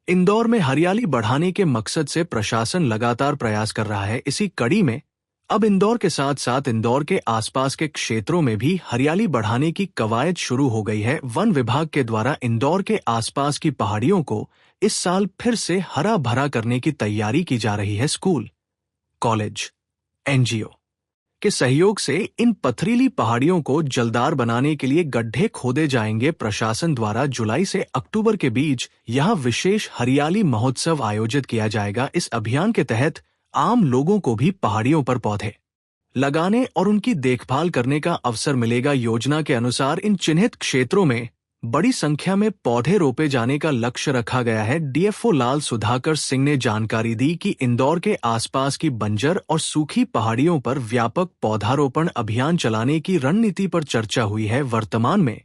इंदौर में हरियाली बढ़ाने के मकसद से प्रशासन लगातार प्रयास कर रहा है। इसी कड़ी में अब इंदौर के साथ साथ इंदौर के आसपास के क्षेत्रों में भी हरियाली बढ़ाने की कवायद शुरू हो गई है। वन विभाग के द्वारा इंदौर के आसपास की पहाड़ियों को इस साल फिर से हरा भरा करने की तैयारी की जा रही है। स्कूल, कॉलेज, एनजीओ के सहयोग से इन पथरीली पहाड़ियों को जलदार बनाने के लिए गड्ढे खोदे जाएंगे। प्रशासन द्वारा जुलाई से अक्टूबर के बीच यहां विशेष हरियाली महोत्सव आयोजित किया जाएगा। इस अभियान के तहत आम लोगों को भी पहाड़ियों पर पौधे लगाने और उनकी देखभाल करने का अवसर मिलेगा। योजना के अनुसार इन चिन्हित क्षेत्रों में बड़ी संख्या में पौधे रोपे जाने का लक्ष्य रखा गया है। डीएफओ लाल सुधाकर सिंह ने जानकारी दी कि इंदौर के आसपास की बंजर और सूखी पहाड़ियों पर व्यापक पौधारोपण अभियान चलाने की रणनीति पर चर्चा हुई है। वर्तमान में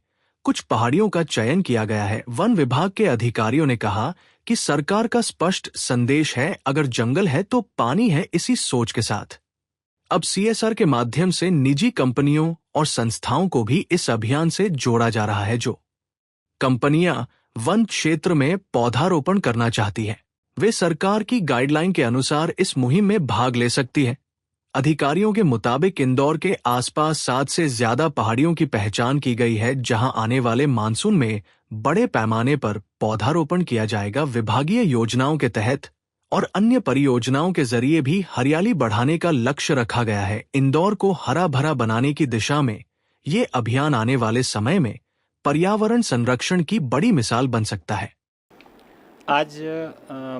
कुछ पहाड़ियों का चयन किया गया है। वन विभाग के अधिकारियों ने कहा कि सरकार का स्पष्ट संदेश है, अगर जंगल है तो पानी है। इसी सोच के साथ अब सीएसआर के माध्यम से निजी कंपनियों और संस्थाओं को भी इस अभियान से जोड़ा जा रहा है। जो कंपनियां वन क्षेत्र में पौधारोपण करना चाहती हैं, वे सरकार की गाइडलाइन के अनुसार इस मुहिम में भाग ले सकती हैं। अधिकारियों के मुताबिक इंदौर के आसपास 7 से ज्यादा पहाड़ियों की पहचान की गई है, जहां आने वाले मानसून में बड़े पैमाने पर पौधारोपण किया जाएगा। विभागीय योजनाओं के तहत और अन्य परियोजनाओं के जरिए भी हरियाली बढ़ाने का लक्ष्य रखा गया है। इंदौर को हरा भरा बनाने की दिशा में ये अभियान आने वाले समय में पर्यावरण संरक्षण की बड़ी मिसाल बन सकता है। आज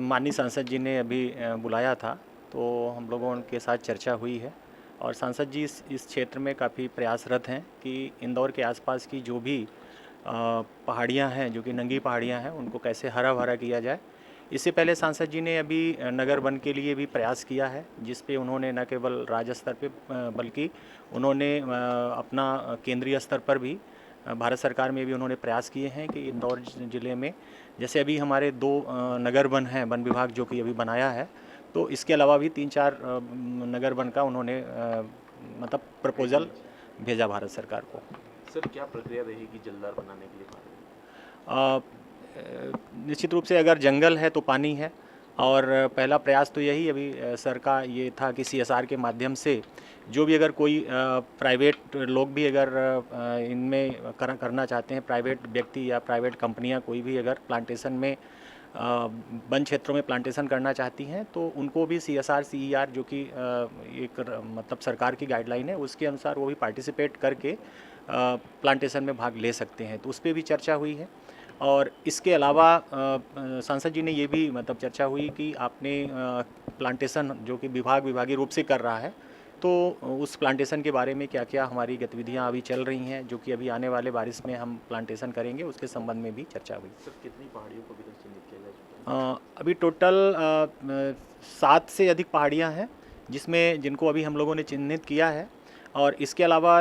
माननीय सांसद जी ने अभी बुलाया था, तो हम लोगों के साथ चर्चा हुई है और सांसद जी इस क्षेत्र में काफ़ी प्रयासरत हैं कि इंदौर के आसपास की जो भी पहाड़ियां हैं, जो कि नंगी पहाड़ियां हैं, उनको कैसे हरा भरा किया जाए। इससे पहले सांसद जी ने अभी नगर वन के लिए भी प्रयास किया है, जिस पे उन्होंने न केवल राज्य स्तर पे बल्कि उन्होंने अपना केंद्रीय स्तर पर भी भारत सरकार में भी उन्होंने प्रयास किए हैं कि इंदौर ज़िले में जैसे अभी हमारे 2 नगर वन हैं, वन विभाग जो कि अभी बनाया है, तो इसके अलावा भी 3-4 नगर वन का उन्होंने मतलब प्रपोजल भेजा भारत सरकार को। सर, क्या प्रक्रिया रहेगी जलदार बनाने के लिए निश्चित रूप से अगर जंगल है तो पानी है, और पहला प्रयास तो यही अभी सर का ये था कि सीएसआर के माध्यम से जो भी अगर कोई प्राइवेट लोग भी अगर इनमें करना चाहते हैं, प्राइवेट व्यक्ति या प्राइवेट कंपनियां कोई भी अगर प्लांटेशन में वन क्षेत्रों में प्लांटेशन करना चाहती हैं, तो उनको भी सीएसआर सीईआर जो कि एक मतलब सरकार की गाइडलाइन है, उसके अनुसार वो भी पार्टिसिपेट करके प्लांटेशन में भाग ले सकते हैं। तो उस पर भी चर्चा हुई है। और इसके अलावा सांसद जी ने ये भी मतलब चर्चा हुई कि आपने प्लांटेशन जो कि विभागीय रूप से कर रहा है, तो उस प्लांटेशन के बारे में क्या क्या हमारी गतिविधियां अभी चल रही हैं, जो कि अभी आने वाले बारिश में हम प्लांटेशन करेंगे, उसके संबंध में भी चर्चा हुई। सर, कितनी पहाड़ियों को अभी तक चिन्हित किया जा चुका है? अभी टोटल 7 से अधिक पहाड़ियाँ हैं जिनको अभी हम लोगों ने चिन्हित किया है। और इसके अलावा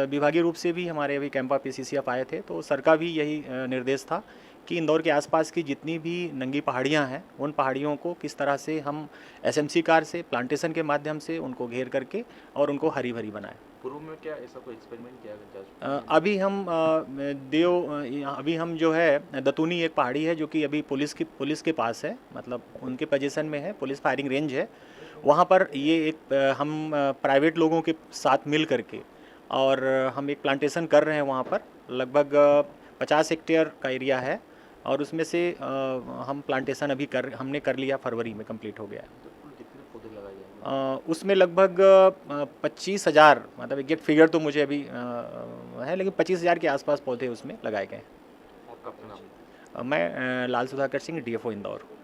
विभागीय रूप से भी हमारे अभी कैंपा पीसीसीएफ आए थे, तो सर का भी यही निर्देश था कि इंदौर के आसपास की जितनी भी नंगी पहाड़ियां हैं, उन पहाड़ियों को किस तरह से हम एसएमसी कार से प्लांटेशन के माध्यम से उनको घेर करके और उनको हरी भरी बनाएं। पूर्व में क्या ऐसा कोई एक्सपेरिमेंट किया जा चुका है? अभी हम जो है दतूनी एक पहाड़ी है जो कि अभी पुलिस के पास है, मतलब उनके पोजीशन में है, पुलिस फायरिंग रेंज है। वहाँ पर ये एक हम प्राइवेट लोगों के साथ मिल करके और हम एक प्लांटेशन कर रहे हैं। वहाँ पर लगभग 50 हेक्टेयर का एरिया है और उसमें से हम प्लांटेशन अभी हमने कर लिया, फरवरी में कंप्लीट हो गया। तो कुल कितने पौधे लगाए जाएंगे? उसमें लगभग 25,000, मतलब एग्जैक्ट फिगर तो मुझे अभी है, लेकिन 25,000 के आसपास पौधे उसमें लगाए गए हैं। आपका अपना नाम? मैं लाल सुधाकर सिंह, डीएफओ इंदौर।